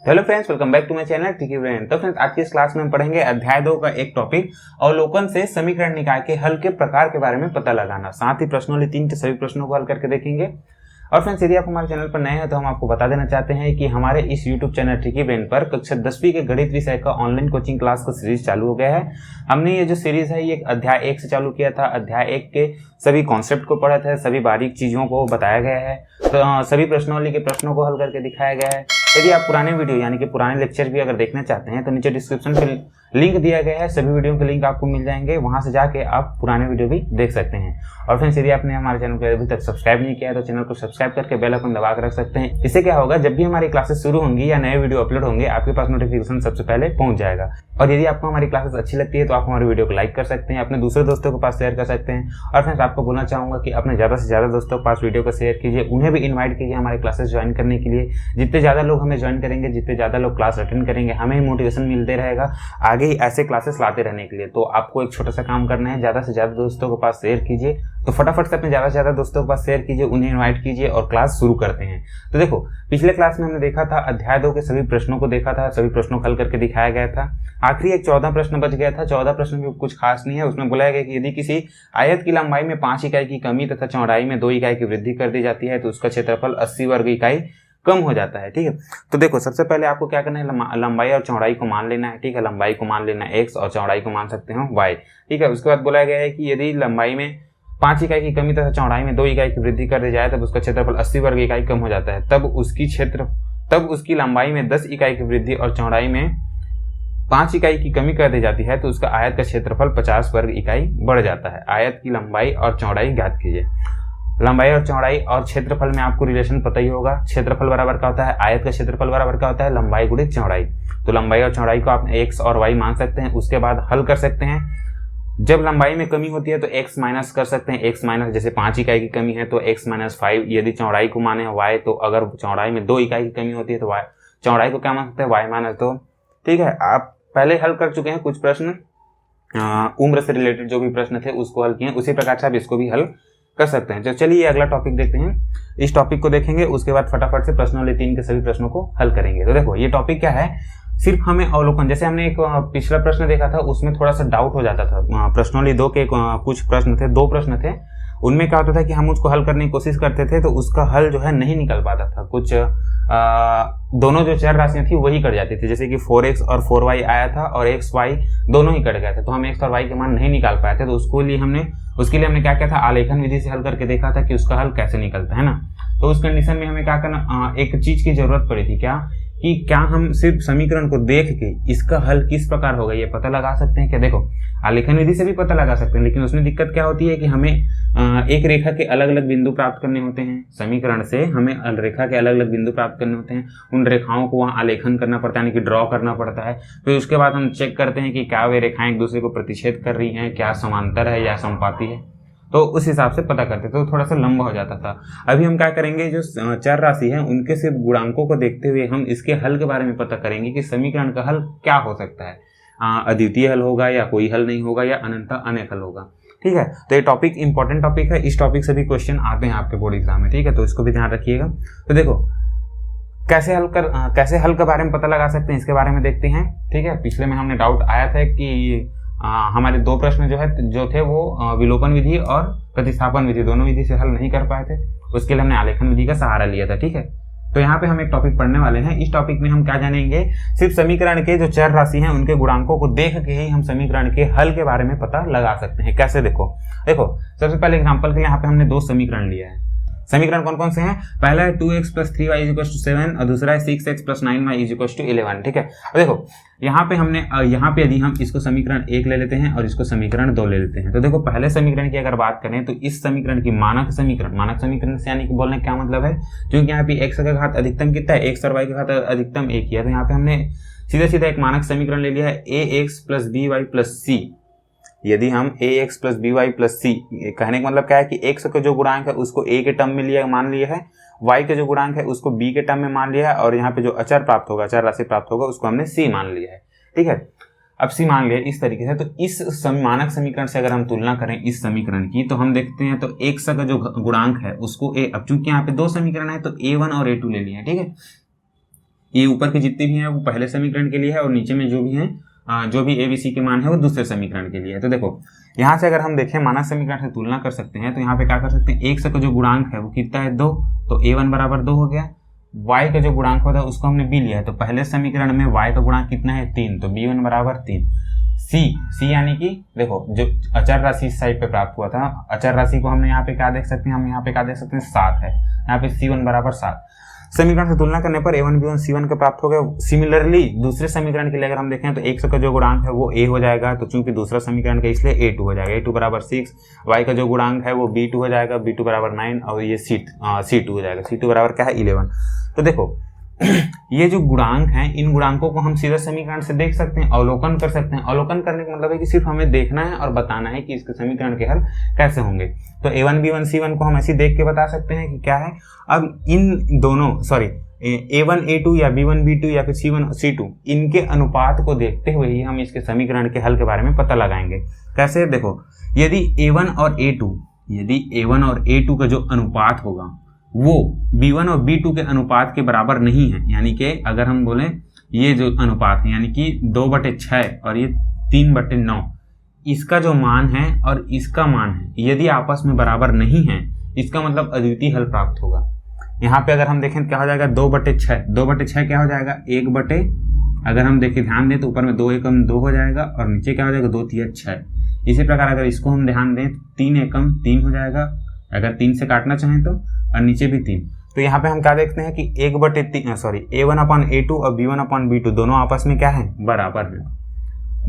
Hello friends, welcome back to my channel tricky brain. तो friends, आज की इस क्लास में हम पढ़ेंगे अध्याय 2 का एक टॉपिक अवलोकन से समीकरण निकाय के हल के प्रकार के बारे में पता लगाना। साथ ही प्रश्नों 3 के सभी प्रश्नों को हल करके देखेंगे। और फ्रेंड्स, यदि आप हमारे चैनल पर नए हैं तो हम आपको बता देना चाहते हैं कि हमारे इस यूट्यूब चैनल ट्रिकी ब्रेन पर कक्षा 10वीं के गणित विषय का ऑनलाइन कोचिंग क्लास का सीरीज चालू हो गया है। हमने ये जो सीरीज है ये अध्याय 1 से चालू किया था। अध्याय 1 के सभी कॉन्सेप्ट को पढ़ा था, सभी बारीक चीजों को बताया गया है, तो सभी प्रश्नावली के प्रश्नों को हल करके दिखाया गया है। यदि आप पुराने वीडियो यानी कि पुराने लेक्चर भी अगर देखना चाहते हैं तो नीचे डिस्क्रिप्शन में लिंक दिया गया है, सभी वीडियो के लिंक आपको मिल जाएंगे, वहां से जाके आप पुराने वीडियो भी देख सकते हैं। और फ्रेंड्स, यदि आपने हमारे चैनल को अभी तक सब्सक्राइब नहीं किया है तो चैनल को सब्सक्राइब करके बेल आइकन दबा कर रख सकते हैं। इससे क्या होगा, जब भी हमारी क्लासेस शुरू होंगी या नए वीडियो अपलोड होंगे आपके पास नोटिफिकेशन सबसे पहले पहुंच जाएगा। और यदि आपको हमारी क्लासेस अच्छी लगती है तो आप हमारे वीडियो को लाइक कर सकते हैं, अपने दूसरे दोस्तों के पास शेयर कर सकते हैं। और फ्रेंड्स, आपको बोलना चाहूंगा कि अपने ज्यादा से ज्यादा दोस्तों के पास वीडियो को शेयर कीजिए, उन्हें भी इन्वाइट कीजिए हमारे क्लासेस ज्वाइन करने के लिए। जितने ज्यादा लोग हमें ज्वाइन करेंगे, जितने ज्यादा लोग क्लास अटेंड करेंगे, हमें मोटिवेशन मिलते रहेगा आगे ही ऐसे क्लासेस लाते रहने के लिए। तो आपको एक छोटा सा काम करना है, ज्यादा से ज्यादा दोस्तों के पास शेयर कीजिए। तो फटाफट से अपने ज्यादा से ज्यादा दोस्तों के पास शेयर कीजिए, उन्हें इनवाइट कीजिए और क्लास शुरू करते हैं। तो देखो, पिछले क्लास में हमने देखा था अध्याय 2 के सभी प्रश्नों को देखा था, सभी प्रश्नों को हल करके दिखाया गया था। आखिरी एक 14 प्रश्न बच गया था। 14 प्रश्न भी कुछ खास नहीं है। उसमें बोला गया कि यदि किसी आयत की लंबाई में 5 इकाई की कमी तथा चौड़ाई में 2 इकाई की वृद्धि कर दी जाती है तो उसका क्षेत्रफल 80 वर्ग इकाई कम हो जाता है। ठीक है, तो देखो सबसे पहले आपको क्या करना है, लंबाई और चौड़ाई को मान लेना है। ठीक है, लंबाई को मान लेना है x और चौड़ाई को मान सकते हो y। ठीक है, उसके बाद बोला गया है कि यदि लंबाई में 5 इकाई की कमी तथा चौड़ाई में 2 इकाई की वृद्धि कर दी जाए तब उसका क्षेत्रफल 80 वर्ग इकाई कम हो जाता है। तब उसकी लंबाई में 10 इकाई की वृद्धि और चौड़ाई में 5 इकाई की कमी कर दी जाती है तो उसका आयत का क्षेत्रफल 50 वर्ग इकाई बढ़ जाता है। आयत की लंबाई और चौड़ाई ज्ञात कीजिए। लंबाई और चौड़ाई और क्षेत्रफल में आपको रिलेशन पता ही होगा। क्षेत्रफल बराबर क्या होता है, आयत का क्षेत्रफल बराबर क्या होता है, लंबाई गुणित चौड़ाई। तो लंबाई और चौड़ाई को आप x और y मान सकते हैं। उसके बाद हल कर सकते हैं। जब लंबाई में कमी होती है तो x माइनस कर सकते हैं। x माइनस, जैसे 5 इकाई की कमी है तो x माइनस 5। यदि चौड़ाई को माने y, तो अगर चौड़ाई में 2 इकाई की कमी होती है तो y, चौड़ाई को क्या मान सकते हैं, y माइनस 2। ठीक है, आप पहले हल कर चुके हैं कुछ प्रश्न, उम्र से रिलेटेड जो भी प्रश्न थे उसको हल किए, उसी प्रकार से आप इसको भी हल कर सकते हैं। तो चलिए अगला टॉपिक देखते हैं। इस टॉपिक को देखेंगे, उसके बाद फटाफट से प्रश्नों 3 के सभी प्रश्नों को हल करेंगे। तो देखो, ये टॉपिक क्या है, सिर्फ हमें अवलोकन, जैसे हमने एक पिछला प्रश्न देखा था उसमें थोड़ा सा डाउट हो जाता था। प्रश्नों 2 के कुछ प्रश्न थे, 2 प्रश्न थे, उनमें क्या होता था कि हम उसको हल करने की कोशिश करते थे तो उसका हल जो है नहीं निकल पाता था। कुछ दोनों जो चर राशियां थी वही कट जाती थी, जैसे कि 4x और 4y आया था और x y दोनों ही कट गए थे, तो हम x और y के मान नहीं निकाल पाए थे। तो उसके लिए हमने क्या किया था, आलेखन विधि से हल करके देखा था कि उसका हल कैसे निकलता है ना। तो उस कंडीशन में हमें क्या करना, एक चीज की जरूरत पड़ी थी, क्या हम सिर्फ समीकरण को देख के इसका हल किस प्रकार होगा ये पता लगा सकते हैं क्या। देखो, आलेखन विधि से भी पता लगा सकते हैं, लेकिन उसमें दिक्कत क्या होती है कि हमें एक रेखा के अलग अलग बिंदु प्राप्त करने होते हैं। समीकरण से हमें रेखा के अलग अलग बिंदु प्राप्त करने होते हैं, उन रेखाओं को वहाँ आलेखन करना पड़ता है, यानी कि ड्रॉ करना पड़ता है। फिर उसके बाद हम चेक करते हैं कि क्या वे रेखाएं एक दूसरे को प्रतिच्छेद कर रही हैं, क्या समांतर है या समपाती है, तो उस हिसाब से पता करते थे। तो थोड़ा सा लंबा हो जाता था। अभी हम क्या करेंगे, जो चर राशि है उनके सिर्फ गुणांकों को देखते हुए हम इसके हल के बारे में पता करेंगे कि समीकरण का हल क्या हो सकता है। अद्वितीय हल होगा या कोई हल नहीं होगा या अनंत अनेक हल होगा। ठीक है, तो ये टॉपिक इंपॉर्टेंट टॉपिक है, इस टॉपिक से भी क्वेश्चन आते हैं आपके बोर्ड एग्जाम में। ठीक है, तो इसको भी ध्यान रखिएगा। तो देखो, कैसे हल के बारे में पता लगा सकते हैं इसके बारे में देखते हैं। ठीक है, पिछले में हमने डाउट आया था कि हमारे 2 प्रश्न जो थे वो विलोपन विधि और प्रतिस्थापन विधि दोनों विधि से हल नहीं कर पाए थे। उसके लिए हमने आलेखन विधि का सहारा लिया था। ठीक है, तो यहाँ पे हम एक टॉपिक पढ़ने वाले हैं। इस टॉपिक में हम क्या जानेंगे, सिर्फ समीकरण के जो चर राशि हैं उनके गुणांकों को देख के ही हम समीकरण के हल के बारे में पता लगा सकते हैं। कैसे, देखो सबसे पहले एग्जाम्पल के लिए यहाँ पे हमने 2 समीकरण लिया है। समीकरण कौन कौन से हैं, पहला है 2x + 3y = 7 और दूसरा है 6x + 9y = 11। ठीक है, अब देखो यहाँ पे यदि हम इसको समीकरण 1 ले लेते हैं और इसको समीकरण 2 ले लेते हैं, तो देखो पहले समीकरण की अगर बात करें तो इस समीकरण की मानक समीकरण से यानी कि बोलने का क्या मतलब है, क्योंकि यहाँ पे x का घात अधिकतम कितना है, x और y का घात अधिकतम 1 ही है, तो यहाँ पे हमने सीधा एक मानक समीकरण ले लिया है ax + by + c। यदि हम ax + by + c, कहने का मतलब क्या है कि x का जो गुणांक है उसको a के टर्म में मान लिया है, y का जो गुणांक है उसको b के टर्म में मान लिया है, और यहाँ पे जो अचर राशि प्राप्त होगा उसको हमने c मान लिया है। ठीक है, अब c मान लिया इस तरीके से। तो इस मानक समीकरण से अगर हम तुलना करें इस समीकरण की, तो हम देखते हैं तो x का जो गुणांक है उसको a, अब चूंकि यहाँ पे 2 समीकरण है तो a1 और a2 ले लिया है। ठीक है, ये ऊपर की जितनी भी हैं वो पहले समीकरण के लिए है और नीचे में जो भी हैं जो भी ए बी सी के मान है वो दूसरे समीकरण के लिए है। तो देखो यहाँ से अगर हम देखें मानक समीकरण से तुलना कर सकते हैं तो यहाँ पे क्या कर सकते हैं, एक से का जो गुणांक है वो कितना है 2, तो a1 बराबर 2 हो गया। y का जो गुणांक होता है उसको हमने b लिया है, तो पहले समीकरण में y का गुणांक कितना है 3, तो b1 बराबर 3। c यानी कि देखो जो अचर राशि इस साइड पे प्राप्त हुआ था, अचर राशि को हमने यहाँ पे क्या देख सकते हैं, हम यहाँ पे क्या देख सकते हैं 7 है, यहाँ पे c1 बराबर 7। समीकरण से तुलना करने पर a1 b1 c1 का प्राप्त हो गया। सिमिलरली दूसरे समीकरण के लिए अगर हम देखें तो x का जो गुणांक है वो a हो जाएगा, तो चूंकि दूसरा समीकरण का इसलिए a2 हो जाएगा, a2 बराबर 6। y का जो गुणांक है वो b2 हो जाएगा, b2 बराबर 9 और ये c2 हो जाएगा, c2 बराबर क्या है 11। तो देखो ये जो गुणांक हैं इन गुणांकों को हम सीधा समीकरण से देख सकते हैं, अवलोकन कर सकते हैं। अवलोकन करने का मतलब है कि सिर्फ हमें देखना है और बताना है कि इसके समीकरण के हल कैसे होंगे। तो a1 b1 c1 को हम ऐसे देख के बता सकते हैं कि क्या है। अब इन दोनों a1 a2 या b1 b2 या फिर c1 c2 इनके अनुपात को देखते हुए ही हम इसके समीकरण के हल के बारे में पता लगाएंगे। कैसे, देखो यदि a1 और a2 का जो अनुपात होगा वो b1 और b2 के अनुपात के बराबर नहीं है, यानी कि अगर हम बोले ये जो अनुपात है यानी कि 2/6 और ये 3/9, इसका जो मान है और इसका मान है यदि आपस में बराबर नहीं है, इसका मतलब अद्वितीय हल प्राप्त होगा। यहाँ पे अगर हम देखें तो क्या हो जाएगा 2/6 क्या हो जाएगा 1/, अगर हम देखें ध्यान दें तो ऊपर में 2 एकम 2 हो जाएगा और नीचे क्या हो जाएगा 2 तिया 6। इसी प्रकार अगर इसको हम ध्यान दें तो 3 एकम 3 हो जाएगा, अगर 3 से काटना चाहें तो, और नीचे भी 3। तो यहाँ पे हम क्या देखते हैं कि a1/a2 और b1/b2 दोनों आपस में क्या है बराबर है,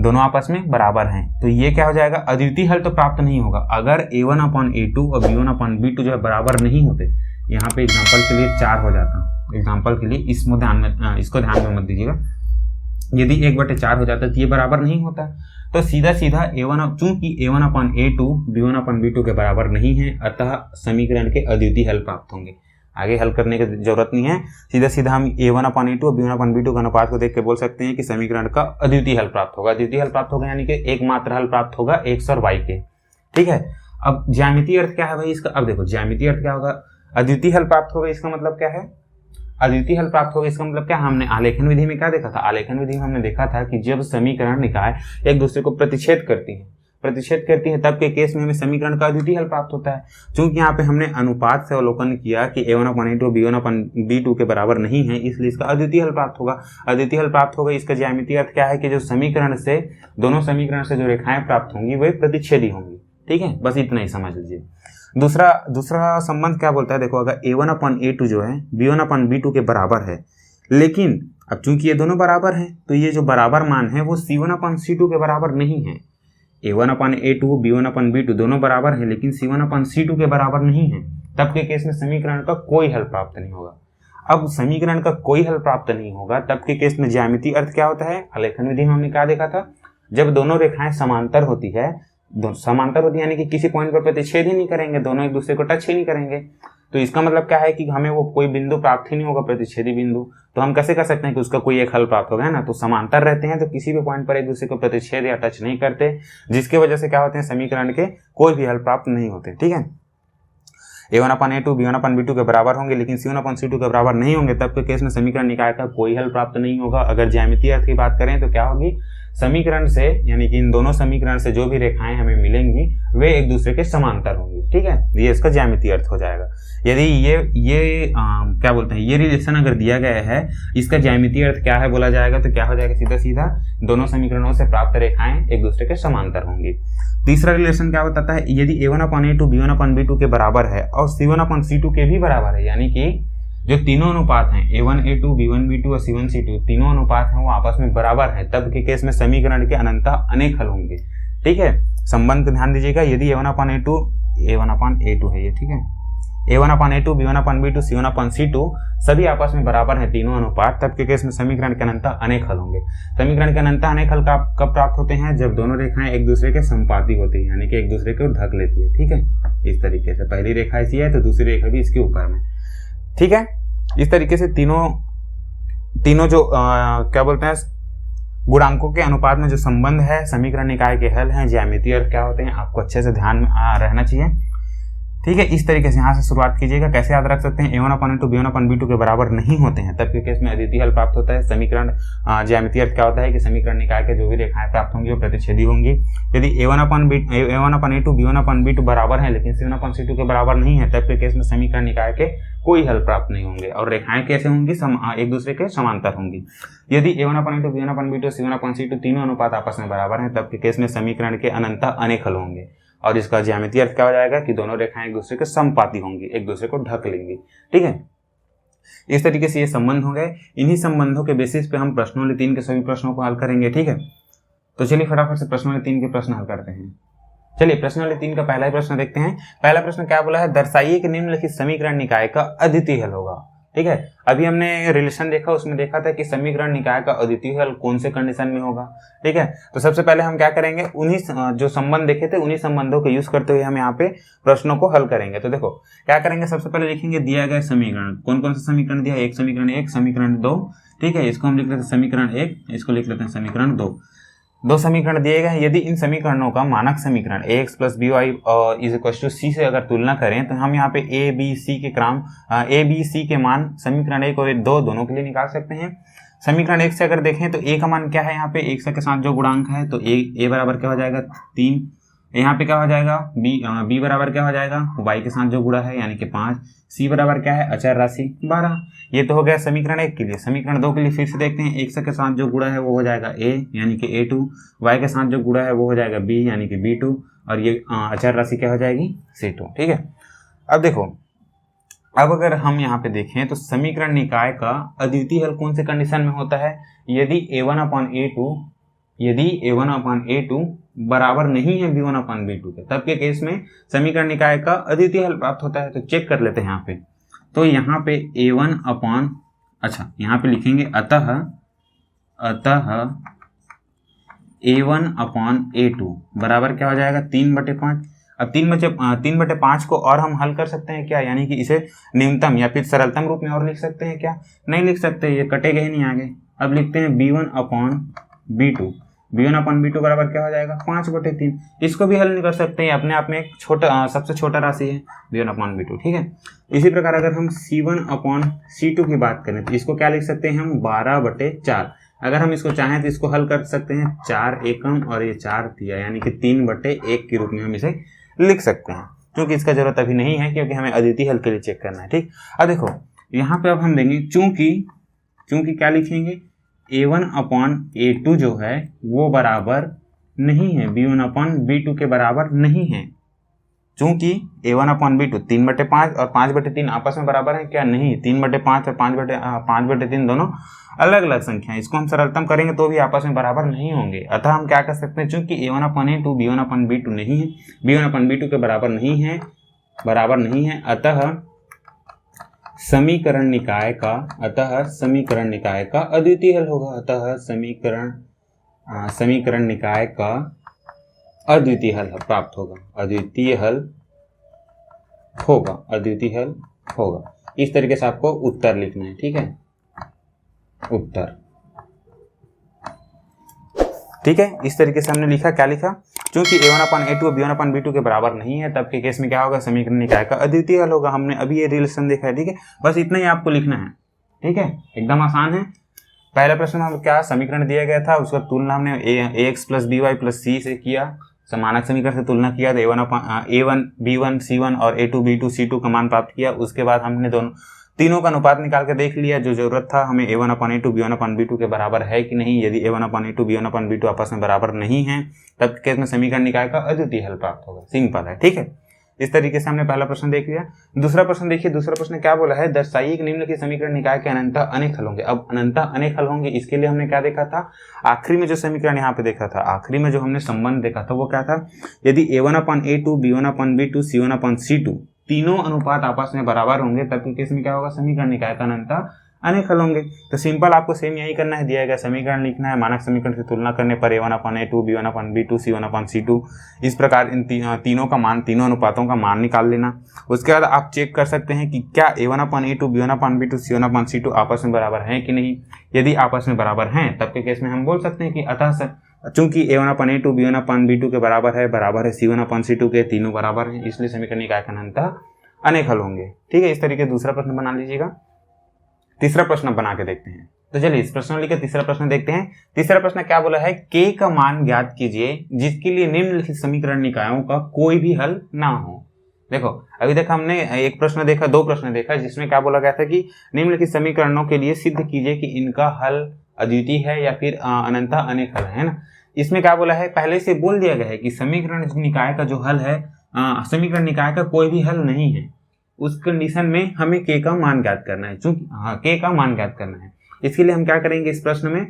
दोनों आपस में बराबर हैं। तो ये क्या हो जाएगा अद्वितीय हल तो प्राप्त नहीं होगा अगर a1/a2 और b1/b2 जो है बराबर नहीं होते। यहाँ पे एग्जाम्पल के लिए 4 हो जाता, एग्जाम्पल के लिए इसको ध्यान में मत दीजिएगा। यदि 1/4 हो जाता तो ये बराबर नहीं होता। तो सीधा चूंकि a1/a2 b1/b2 के बराबर नहीं है, अतः समीकरण के अद्वितीय हल प्राप्त होंगे। आगे हल करने की जरूरत नहीं है, सीधा हम a1/a2 और b1/b2 का अनुपात को देख के बोल सकते हैं कि समीकरण का अद्वितीय हल प्राप्त होगा। अद्वितीय हल प्राप्त होगा यानी कि एकमात्र हल प्राप्त होगा x और y के। ठीक है, अब ज्यामितीय अर्थ क्या है भाई इसका। अब देखो ज्यामितीय अर्थ क्या होगा, अद्वितीय हल प्राप्त होगा इसका मतलब क्या है, अद्वितीय हल प्राप्त होगा इसका मतलब क्या, हमने आलेखन विधि में क्या देखा था, आलेखन विधि में हमने देखा था कि जब समीकरण निकाय एक दूसरे को प्रतिच्छेद करती है तब के केस में हमें समीकरण का अद्वितीय हल प्राप्त होता है। चूंकि यहाँ पे हमने अनुपात से अवलोकन किया कि a1/a2 b1/b2 के बराबर नहीं है, इसलिए इसका अद्वितीय हल प्राप्त होगा। अद्वितीय हल प्राप्त होगा इसका ज्यामितीय अर्थ क्या है कि जो दोनों समीकरण से जो रेखाएं प्राप्त होंगी वे प्रतिच्छेदी होंगी। ठीक है, बस इतना ही समझ लीजिए। दूसरा संबंध क्या बोलता है, देखो अगर a1/a2 जो है b1/b2 के बराबर है, लेकिन अब चूंकि ये दोनों बराबर हैं तो ये जो बराबर मान है वो c1/c2 के बराबर नहीं है। a1/a2 b1/b2 दोनों बराबर है लेकिन c1/c2 के बराबर नहीं है, तब के केस में समीकरण का कोई हल प्राप्त नहीं होगा। अब समीकरण का कोई हल प्राप्त नहीं होगा तब के केस में ज्यामितीय अर्थ क्या होता है, आलेखन विधि में हमने क्या देखा था, जब दोनों रेखाएं समांतर होती है यानी कि किसी पॉइंट पर प्रतिच्छेद ही नहीं करेंगे, दोनों एक दूसरे को टच ही नहीं करेंगे, तो इसका मतलब क्या है कि हमें वो कोई बिंदु प्राप्त ही नहीं होगा प्रतिच्छेदी बिंदु। तो हम कैसे कर सकते हैं कि उसका कोई एक हल प्राप्त होगा, है ना। तो समांतर रहते हैं तो किसी भी पॉइंट पर एक दूसरे को प्रतिच्छेद या टच नहीं करते, जिसकी वजह से क्या होते हैं समीकरण के कोई भी हल प्राप्त नहीं होते। ठीक है, a1/a2 b1/b2 के बराबर होंगे लेकिन c1/c2 के बराबर नहीं होंगे, तब के केस में समीकरण निकाय का कोई हल प्राप्त नहीं होगा। अगर ज्यामितीय अर्थ की बात करें तो क्या होगी, समीकरण से यानी कि इन दोनों समीकरण से जो भी रेखाएं हमें मिलेंगी वे एक दूसरे के समांतर होंगी। ठीक है, ये इसका ज्यामितीय अर्थ हो जाएगा। यदि ये रिलेशन अगर दिया गया है, इसका ज्यामितीय अर्थ क्या है बोला जाएगा तो क्या हो जाएगा, सीधा दोनों समीकरणों से प्राप्त रेखाएं एक दूसरे के समांतर होंगी। तीसरा रिलेशन क्या बताता है, यदि a1/a2 b1/b2 के बराबर है और c1/c2 के भी बराबर है, यानी कि जो तीनों अनुपात हैं a1a2 b1b2 और c1c2 तीनों अनुपात हैं वो आपस में बराबर हैं, तब के केस में समीकरण के अनंतः अनेक हल होंगे। ठीक है, संबंध को ध्यान दीजिएगा। यदि a1/a2 है ये, ठीक है, a1/a2 b1/b2 c1/c2 सभी आपस में बराबर हैं तीनों अनुपात, तब के केस में समीकरण के अनंतः अनेक हल होंगे। समीकरण के अनंतः अनेक हल कब प्राप्त होते हैं, जब दोनों रेखाएं एक दूसरे के समानुपाती होती है, यानी कि एक दूसरे को ढक लेती है। ठीक है, इस तरीके से पहली रेखा ऐसी है तो दूसरी रेखा भी इसके ऊपर में। ठीक है, इस तरीके से तीनों जो क्या बोलते हैं गुणांकों के अनुपात में जो संबंध है समीकरण निकाय के हल हैं, ज्यामितीय अर्थ क्या होते हैं, आपको अच्छे से ध्यान में रहना चाहिए। ठीक है। इस तरीके से यहाँ से शुरुआत कीजिएगा। कैसे याद रख सकते हैं, a1/a2 b1/b2 के बराबर नहीं होते हैं, तब के केस में अद्वितीय हल प्राप्त होता है। समीकरण ज्यामितीय अर्थ क्या होता है कि समीकरण निकाय के जो भी रेखाएं प्राप्त होंगी वो प्रतिच्छेदी होंगी। यदि a1/a2 b1/b2 बराबर है लेकिन c1/c2 के बराबर नहीं है, तब के केस में समीकरण निकाय के कोई हल प्राप्त नहीं होंगे और रेखाएं कैसे होंगी, एक दूसरे के समांतर होंगी। यदि a1/a2 b1/b2 c1/c2 तीनों अनुपात आपस में बराबर हैं, तब के केस में समीकरण के अनंतः अनेक हल होंगे और इसका ज्यामितीय अर्थ क्या हो जाएगा कि दोनों रेखाएं एक दूसरे के समपाती होंगी, एक दूसरे को ढक लेंगी। ठीक है, इस तरीके से ये संबंध हो गए। इन्हीं संबंधों के बेसिस पे हम प्रश्नों 3 के सभी प्रश्नों को हल करेंगे। ठीक है, तो चलिए फटाफट से प्रश्नों 3 के प्रश्न हल करते हैं। चलिए प्रश्न 3 का पहला ही प्रश्न देखते हैं। पहला प्रश्न क्या बोला है, दर्शाइए कि निम्नलिखित समीकरण निकाय का अद्वितीय हल होगा। ठीक है, अभी हमने रिलेशन देखा, उसमें देखा था कि समीकरण निकाय का अद्वितीय हल कौन से कंडीशन में होगा। ठीक है, तो सबसे पहले हम क्या करेंगे, उन्हीं जो संबंध देखे थे उन्हीं संबंधों को यूज करते हुए हम यहाँ पे प्रश्नों को हल करेंगे। तो देखो क्या करेंगे, सबसे पहले लिखेंगे दिया गया समीकरण। कौन कौन सा समीकरण दिया, एक समीकरण 1, समीकरण 2। ठीक है, इसको हम लिख लेते हैं समीकरण 1, इसको लिख लेते हैं समीकरण 2। दो समीकरण दिए गए हैं। यदि इन समीकरणों का मानक समीकरण ax + by = c से अगर तुलना करें तो हम यहाँ पे a b c के मान समीकरण 1 और 2 दोनों के लिए निकाल सकते हैं। समीकरण 1 से अगर देखें तो a का मान क्या है, यहाँ पे 1 के साथ जो गुणांक है तो a बराबर क्या हो जाएगा 3। यहाँ पे क्या हो जाएगा b बराबर क्या हो जाएगा y के साथ जो गुणा है यानी कि 5। c बराबर क्या है अचर राशि 12। ये तो हो गया समीकरण 1 के लिए। समीकरण 2 के लिए फिर से देखते हैं, 1 के साथ जो गुणा है वो हो जाएगा a यानी कि a2, y के साथ जो गुणा है वो हो जाएगा b यानी कि b2 और ये अचर राशि क्या हो जाएगी c2। ठीक है, अब देखो, अब अगर हम यहाँ पे देखें तो समीकरण निकाय का अद्वितीय हल कौन से कंडीशन में होता है, यदि a1/a2 बराबर नहीं है b1/b2 के, तब के केस में समीकरण निकाय का अद्वितीय हल प्राप्त होता है। तो चेक कर लेते हैं यहाँ पे, तो यहाँ पे यहाँ पे लिखेंगे अतः a1/a2 बराबर क्या हो जाएगा 3/5। अब 3/5 को और हम हल कर सकते हैं क्या, यानी कि इसे न्यूनतम या फिर सरलतम रूप में और लिख सकते हैं क्या, नहीं लिख सकते, ये कटेगा ही नहीं आगे। अब लिखते हैं b1/b2 बराबर क्या हो जाएगा 5/3। इसको भी हल नहीं कर सकते हैं, अपने आप में एक सबसे छोटा राशि है b1/b2। ठीक है, इसी प्रकार अगर हम c1/c2 की बात करें तो इसको क्या लिख सकते हैं हम 12/4। अगर हम इसको चाहें तो इसको हल कर सकते हैं 4 एकम और ये 4 दिया यानी कि 3/1 के रूप में हम इसे लिख सकते हैं, क्योंकि इसका जरूरत अभी नहीं है क्योंकि हमें अद्वितीय हल के लिए चेक करना है। ठीक, अब देखो यहाँ पे अब हम देंगे चूंकि क्या लिखेंगे a1/a2 जो है वो बराबर नहीं है b1/b2 के बराबर नहीं है। चूंकि a1/b2 3/5 और 5/3 आपस में बराबर है क्या, नहीं, 3/5 और 5/3 दोनों अलग अलग संख्या है। इसको हम सरलतम करेंगे तो भी आपस में बराबर नहीं होंगे। अतः हम क्या कर सकते हैं, चूंकि a1/a2 b1/b2 नहीं है, b1/b2 के बराबर नहीं है, अतः समीकरण निकाय का अद्वितीय हल होगा। अतः समीकरण निकाय का अद्वितीय हल प्राप्त होगा, अद्वितीय हल होगा। इस तरीके से आपको उत्तर लिखना है। ठीक है, उत्तर, ठीक है, इस तरीके से हमने लिखा। क्या लिखा, चूंकि a1/a2 b1/b2 के बराबर नहीं है, तब के केस में क्या होगा, समीकरण निकाय का अद्वितीय हल होगा। हमने अभी ये रिलेशन देखा है। ठीक है, बस इतना ही आपको लिखना है। ठीक है, एकदम आसान है। पहला प्रश्न हम क्या समीकरण दिया गया था, उसका तुलना हमने ax + by + c से किया, मानक समीकरण से तुलना किया, तो a1 b1 c1 और a2 b2 c2 का मान प्राप्त किया। उसके बाद हमने तीनों का अनुपात निकाल के देख लिया। जो जरूरत था हमें a1/a2 b1/b2 के बराबर है कि नहीं। यदि a1/a2 b1/b2 आपस में बराबर नहीं है, तब केस में समीकरण निकाय का अद्वितीय हल प्राप्त होगा। सिंपल है। ठीक है, इस तरीके से हमने पहला प्रश्न देख लिया। दूसरा प्रश्न देखिए, दूसरा प्रश्न क्या बोला है, दर्शाइए कि निम्नलिखित समीकरण निकाय के अनंतः अनेक हल होंगे। अब अनंतः अनेक हल होंगे, इसके लिए हमने क्या देखा था, आखिरी में जो समीकरण यहाँ पे देखा था, आखिरी में जो हमने संबंध देखा था वो क्या था, यदि a1/a2 b1/b2 c1/c2 तीनों अनुपात आपस में बराबर होंगे, तब के केस में क्या होगा, समीकरण निकाय का अनंतः अनेक हल होंगे। तो सिंपल आपको सेम यही करना है, दिया गया समीकरण लिखना है, मानक समीकरण से तुलना करने पर a1/a2 b1/b2 c1/c2 इस प्रकार इन तीनों का मान, तीनों अनुपातों का मान निकाल लेना। उसके बाद आप चेक कर सकते हैं कि क्या a1/a2 b1/b2 c1/c2 आपस में बराबर हैं कि नहीं। यदि आपस में बराबर हैं, तब के केस में हम बोल सकते हैं कि अतः चूंकि a1/a2 b1/b2 के बराबर है c1/c2 के, तीनों बराबर हैं, इसलिए समीकरण निकाय का अंततः अनेक हल होंगे। ठीक है, इस तरीके दूसरा प्रश्न बना लीजिएगा। तीसरा प्रश्न बना के देखते हैं। तो चलिए इस प्रश्न लिखकर तीसरा प्रश्न देखते हैं। तीसरा प्रश्न क्या बोला है, k का मान ज्ञात कीजिए जिसके लिए निम्नलिखित समीकरण निकायों का कोई भी हल ना हो। देखो अभी तक हमने एक प्रश्न देखा, दो प्रश्न देखा, जिसमें क्या बोला गया था कि निम्नलिखित समीकरणों के लिए सिद्ध कीजिए कि इनका हल अद्वितीय है या फिर अनंतः अनेक हल है ना। इसमें क्या बोला है, पहले से बोल दिया गया है कि समीकरण निकाय का जो हल है, समीकरण निकाय का कोई भी हल नहीं है। उस कंडीशन में हमें k का मान ज्ञात करना है, चूंकि k का मान ज्ञात करना है। इसके लिए हम क्या करेंगे इस प्रश्न में,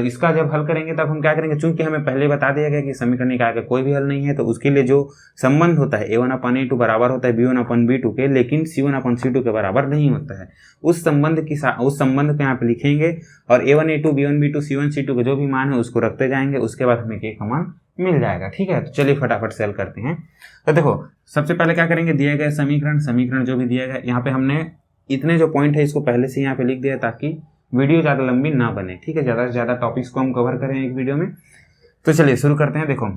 इसका जब हल करेंगे तब हम क्या करेंगे, चूंकि हमें पहले बता दिया गया कि समीकरण निकाय का कोई भी हल नहीं है, तो उसके लिए जो संबंध होता है a1/a2 बराबर होता है b1/b2 के, लेकिन c1/c2 के बराबर नहीं होता है। उस संबंध को यहाँ पे लिखेंगे और a1a2 b1b2 c1c2 के जो भी मान है उसको रखते जाएंगे, उसके बाद हमें k का मान मिल जाएगा। ठीक है, तो चलिए फटाफट से हल करते हैं। तो देखो सबसे पहले क्या करेंगे, दिया गया समीकरण जो भी दिया गया, यहाँ पे हमने इतने जो पॉइंट है इसको पहले से यहाँ पे लिख दिया ताकि वीडियो ज़्यादा लंबी ना बने। ठीक है, ज़्यादा से ज़्यादा टॉपिक्स को हम कवर करें एक वीडियो में। तो चलिए शुरू करते हैं। देखो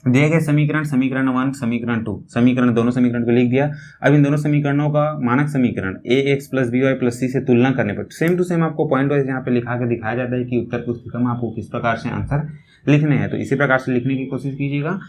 दिए गए समीकरण 1, समीकरण 2, दोनों समीकरण को लिख दिया। अब इन दोनों समीकरणों का मानक समीकरण ax + by + c से तुलना करने पर सेम टू सेम आपको पॉइंट वाइज यहाँ पे लिखा के दिखाया जाता है कि उत्तर पुस्तिका में आपको किस प्रकार से आंसर लिखने हैं, तो इसी प्रकार से लिखने की कोशिश कीजिएगा।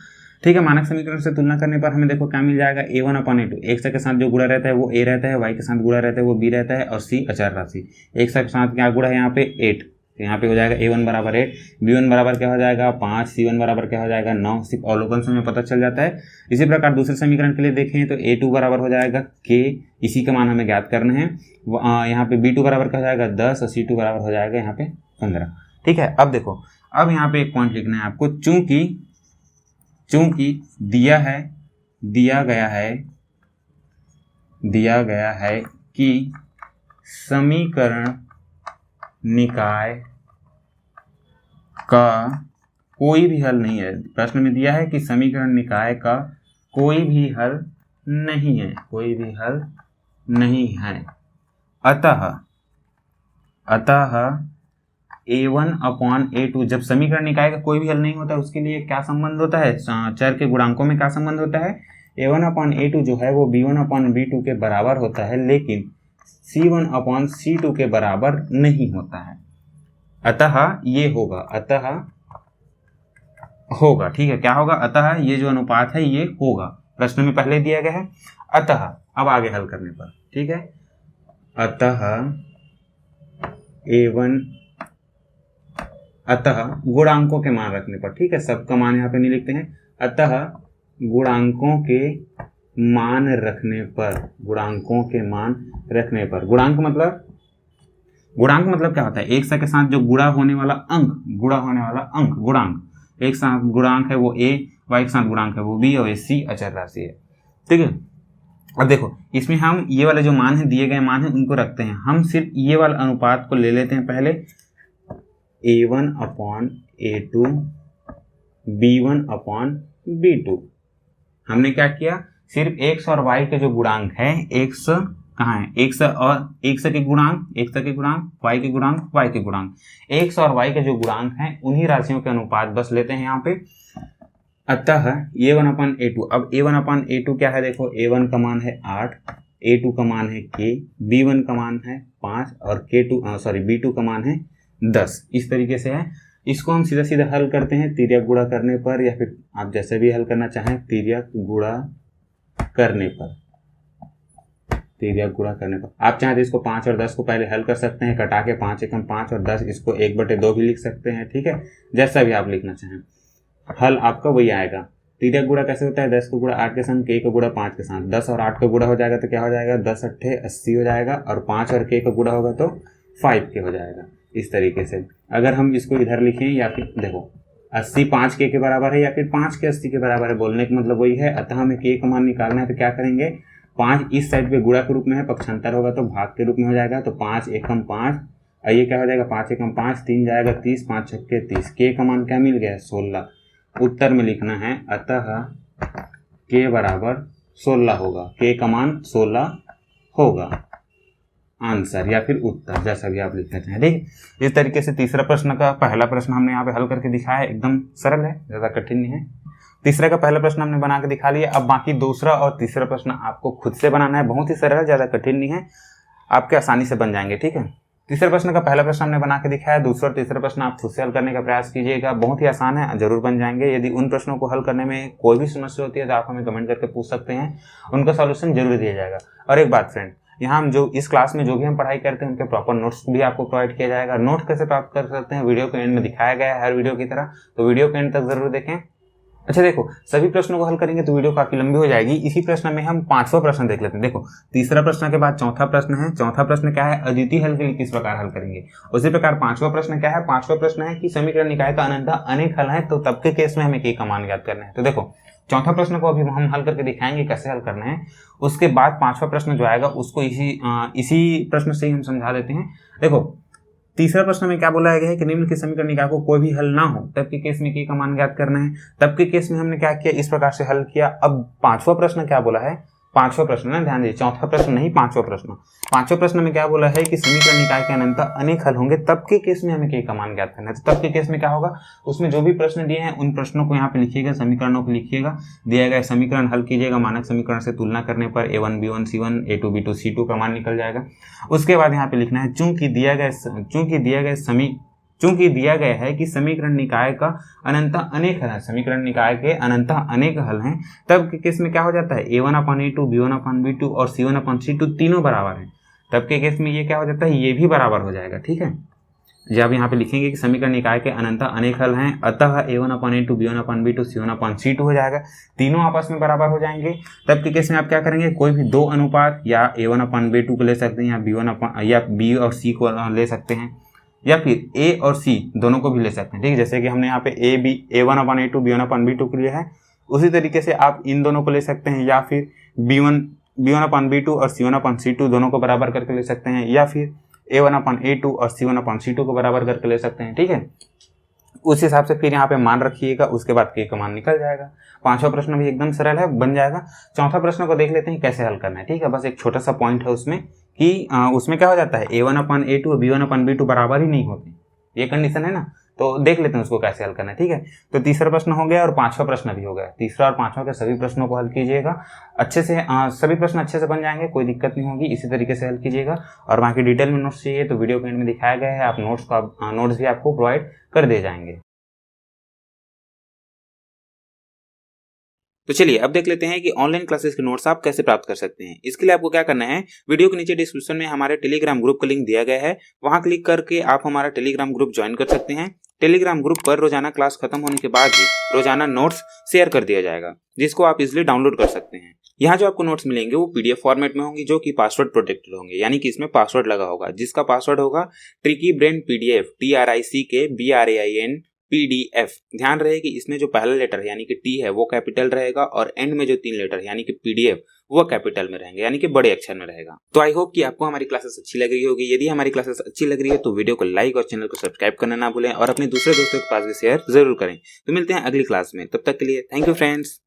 ठीक है, मानक समीकरण से तुलना करने पर हमें देखो क्या मिल जाएगा, a1/a2 x के साथ जो गुणा रहता है वो a रहता है, y के साथ गुणा रहता है वो b रहता है, और c अचर राशि। x के साथ क्या गुणा है यहाँ पे 8, तो यहाँ पे हो जाएगा a1 बराबर 8, b1 बराबर क्या हो जाएगा 5, c1 बराबर क्या हो जाएगा 9। सिर्फ अवलोकन से हमें पता चल जाता है। इसी प्रकार दूसरे समीकरण के लिए देखें तो a2 बराबर हो जाएगा k, इसी का मान हमें ज्ञात करना है। यहाँ पे b2 बराबर क्या हो जाएगा 10 और c2 बराबर हो जाएगा यहाँ पे 15। ठीक है, अब देखो अब यहाँ पे एक पॉइंट लिखना है आपको, चूंकि दिया गया है कि समीकरण निकाय का कोई भी हल नहीं है। प्रश्न में दिया है कि समीकरण निकाय का कोई भी हल नहीं है, अतः a1/a2, जब समीकरण निकाय का कोई भी हल नहीं होता उसके लिए क्या संबंध होता है, चर के गुणांकों में क्या संबंध होता है, a1/a2 जो है वो b1/b2 के बराबर होता है, लेकिन c1/c2 के बराबर नहीं होता है। अतः ये होगा। ठीक है, क्या होगा, अतः ये जो अनुपात है ये होगा, प्रश्न में पहले दिया गया है। अतः अब आगे हल करने पर, ठीक है, अतः गुणांकों के मान रखने पर, ठीक है, सबका मान यहाँ पे नहीं लिखते हैं, अतः गुणांकों के मान रखने पर, गुणांक मतलब क्या होता है, एक के साथ जो गुणा होने वाला अंक, गुणांक, एक साथ गुणांक है वो a, y के साथ गुणांक है वो b, और c अचर राशि है। ठीक है, अब देखो इसमें हम ये वाले जो मान है, दिए गए मान है, उनको रखते हैं। हम सिर्फ ये वाला अनुपात को ले लेते हैं पहले, a1/a2 b1/b2। हमने क्या किया, सिर्फ x और y के जो गुणांक है, x कहाँ है, x के गुणांक y के गुणांक, x और y के जो गुणांक हैं उन्हीं राशियों के अनुपात बस लेते हैं यहाँ पे। अतः a1/a2, अब a1/a2 क्या है, देखो a1 का मान है 8, a2 का मान है k, b1 का मान है 5 और b2 का मान है 10। इस तरीके से है। इसको हम सीधा सीधा हल करते हैं तिर्यक गुणा करने पर, या फिर आप जैसे भी हल करना चाहें, तिर्यक गुणा करने पर। आप चाहें तो इसको 5 और 10 को पहले हल कर सकते हैं, कटा के 5 एकम 5 और 10, इसको 1/2 भी लिख सकते हैं। ठीक है, जैसा भी आप लिखना चाहें, हल आपका वही आएगा। तिर्यक गुणा कैसे होता है, 10 का गुणा 8 के साथ, k का गुणा 5 के साथ, 10 और 8 का गुणा हो जाएगा तो क्या हो जाएगा, 10 8 80 हो जाएगा, और 5 और k का गुणा होगा तो 5k हो जाएगा। इस तरीके से अगर हम इसको इधर लिखें, या फिर देखो 80 5k के बराबर है, या फिर 5k 80 के बराबर है, बोलने का मतलब वही है। अतः हमें k का मान निकालना है, तो क्या करेंगे, 5 इस साइड पे गुणा के रूप में है, पक्षांतर होगा तो भाग के रूप में हो जाएगा, तो 5 एकम 5, और ये क्या हो जाएगा, 5 एकम 5, 3 जाएगा 30, 5 छक्के 30, k का मान क्या मिल गया, 16। उत्तर में लिखना है अतः k बराबर 16 होगा, k का मान 16 होगा। आंसर या फिर उत्तर, जैसा भी आप लिखना चाहें। ठीक, इस तरीके से तीसरा प्रश्न का पहला प्रश्न हमने यहाँ पे हल करके दिखाया है, एकदम सरल है, ज़्यादा कठिन नहीं है। तीसरे का पहला प्रश्न हमने बना के दिखा लिया। अब बाकी दूसरा और तीसरा प्रश्न आपको खुद से बनाना है, बहुत ही सरल है, ज़्यादा कठिन नहीं है, आपके आसानी से बन जाएंगे। ठीक है, तीसरे प्रश्न का पहला प्रश्न हमने बना के दिखाया, दूसरा और तीसरा प्रश्न आप खुद से हल करने का प्रयास कीजिएगा, बहुत ही आसान है, जरूर बन जाएंगे। यदि उन प्रश्नों को हल करने में कोई भी समस्या होती है तो आप हमें कमेंट करके पूछ सकते हैं, उनका सॉल्यूशन जरूर दिया जाएगा। और एक बात फ्रेंड, यहाँ हम जो इस क्लास में जो भी हम पढ़ाई करते हैं उनके प्रॉपर नोट्स भी आपको प्रोवाइड किया जाएगा। नोट कैसे प्राप्त कर सकते हैं, वीडियो के एंड में दिखाया गया है हर वीडियो की तरह, तो वीडियो के एंड तक जरूर देखें। अच्छा देखो, सभी प्रश्नों को हल करेंगे तो वीडियो काफी लंबी हो जाएगी। इसी प्रश्न में हम पांचवा प्रश्न देख लेते हैं। देखो, तीसरा प्रश्न के बाद चौथा प्रश्न है। चौथा प्रश्न क्या है, अद्वितीय हल के लिए किस प्रकार हल करेंगे। उसी प्रकार पांचवा प्रश्न क्या है, पांचवा प्रश्न है कि समीकरण निकाय का अनंतः अनेक हल है, तो तब के केस में हमें के का मान ज्ञात करना है। तो देखो, चौथा प्रश्न को अभी हम हल करके दिखाएंगे कैसे हल करना है। उसके बाद पांचवा प्रश्न जो आएगा उसको इसी प्रश्न से ही हम समझा देते हैं। देखो, तीसरा प्रश्न में क्या बोला गया है कि निम्न के समीकरण निकाय को कोई भी हल ना हो तब के केस में के का मान ज्ञात करना है। तब के केस में हमने क्या किया, इस प्रकार से हल किया। अब पांचवा प्रश्न क्या बोला है, पांचवा प्रश्न ना, ध्यान दीजिए, चौथा प्रश्न नहीं, पांचवा प्रश्न। पांचवा प्रश्न में क्या बोला है कि समीकरण निकाय के अनंतः अनेक हल होंगे, तब के केस में हमें के का मान ज्ञात करना है। तो तब के केस में क्या होगा, उसमें जो भी प्रश्न दिए हैं उन प्रश्नों को यहाँ पे लिखिएगा, समीकरणों को लिखिएगा, दिया गया समीकरण हल कीजिएगा, मानक समीकरण से तुलना करने पर a1 b1 c1 a2 b2 c2 का मान निकल जाएगा। उसके बाद यहाँ पे लिखना है चूंकि दिया गया है कि समीकरण निकाय का अनंतः अनेक हल है, समीकरण निकाय के अनंतः अनेक हल हैं, तब के केस में क्या हो जाता है, a1/a2 b1/b2 और c1/c2 तीनों बराबर हैं। तब के केस में ये क्या हो जाता है, ये भी बराबर हो जाएगा। ठीक है, जब यहाँ पे लिखेंगे कि समीकरण निकाय के अनंतः अनेक हल हैं, अतः a1/a2 b1/b2 c1/c2 हो जाएगा, तीनों आपस में बराबर हो जाएंगे। तब के केस में आप क्या करेंगे, कोई भी दो अनुपात या a1/b2 को ले सकते हैं, या b और c को ले सकते हैं, या फिर a और c दोनों को भी ले सकते हैं। ठीक है, जैसे कि हमने यहाँ पे a1/a2 b1/b2 के लिए है, उसी तरीके से आप इन दोनों को ले सकते हैं, या फिर b1/b2 और c1/c2 दोनों को बराबर करके ले सकते हैं, या फिर a1/a2 और c1/c2 को बराबर करके ले सकते हैं। ठीक है, उस हिसाब से फिर यहाँ पे मान रखिएगा, उसके बाद के का मान निकल जाएगा। पांचवा प्रश्न भी एकदम सरल है, बन जाएगा। चौथा प्रश्न को देख लेते हैं कैसे हल करना है। ठीक है, बस एक छोटा सा पॉइंट है उसमें कि उसमें क्या हो जाता है, a1/a2 और b1/b2 बराबर ही नहीं होते, ये कंडीशन है ना, तो देख लेते हैं उसको कैसे हल करना है। ठीक है, तो तीसरा प्रश्न हो गया और पांचवा प्रश्न भी हो गया। तीसरा और पांचवा के सभी प्रश्नों को हल कीजिएगा अच्छे से, सभी प्रश्न अच्छे से बन जाएंगे, कोई दिक्कत नहीं होगी, इसी तरीके से हल कीजिएगा। और बाकी डिटेल में नोट्स चाहिए तो वीडियो के एंड में दिखाया गया है, आप नोट्स भी आपको प्रोवाइड कर दिए जाएंगे। तो चलिए अब देख लेते हैं कि ऑनलाइन क्लासेस के नोट्स आप कैसे प्राप्त कर सकते हैं। इसके लिए आपको क्या करना है, वीडियो के नीचे डिस्क्रिप्शन में हमारे टेलीग्राम ग्रुप का लिंक दिया गया है, वहां क्लिक करके आप हमारा टेलीग्राम ग्रुप ज्वाइन कर सकते हैं। टेलीग्राम ग्रुप पर रोजाना क्लास खत्म होने के बाद ही रोजाना नोट्स शेयर कर दिया जाएगा, जिसको आप इजिली डाउनलोड कर सकते हैं। यहाँ जो आपको नोट्स मिलेंगे वो पीडीएफ फॉर्मेट में होंगे, जो कि पासवर्ड प्रोटेक्टेड होंगे, यानी कि इसमें पासवर्ड लगा होगा, जिसका पासवर्ड होगा tricky brain PDF, TRICKBRAIN PDF। ध्यान रहे कि इसमें जो पहला लेटर है यानी कि टी है वो कैपिटल रहेगा, और एंड में जो 3 लेटर यानी कि PDF वो कैपिटल में रहेंगे, यानी कि बड़े अक्षर में रहेगा। तो आई होप कि आपको हमारी क्लासेस अच्छी लग रही होगी। यदि हमारी क्लासेस अच्छी लग रही है तो वीडियो को लाइक और चैनल को सब्सक्राइब करना ना भूलें, और अपने दूसरे दोस्तों के पास भी शेयर जरूर करें। तो मिलते हैं अगली क्लास में, तब तक के लिए थैंक यू फ्रेंड्स।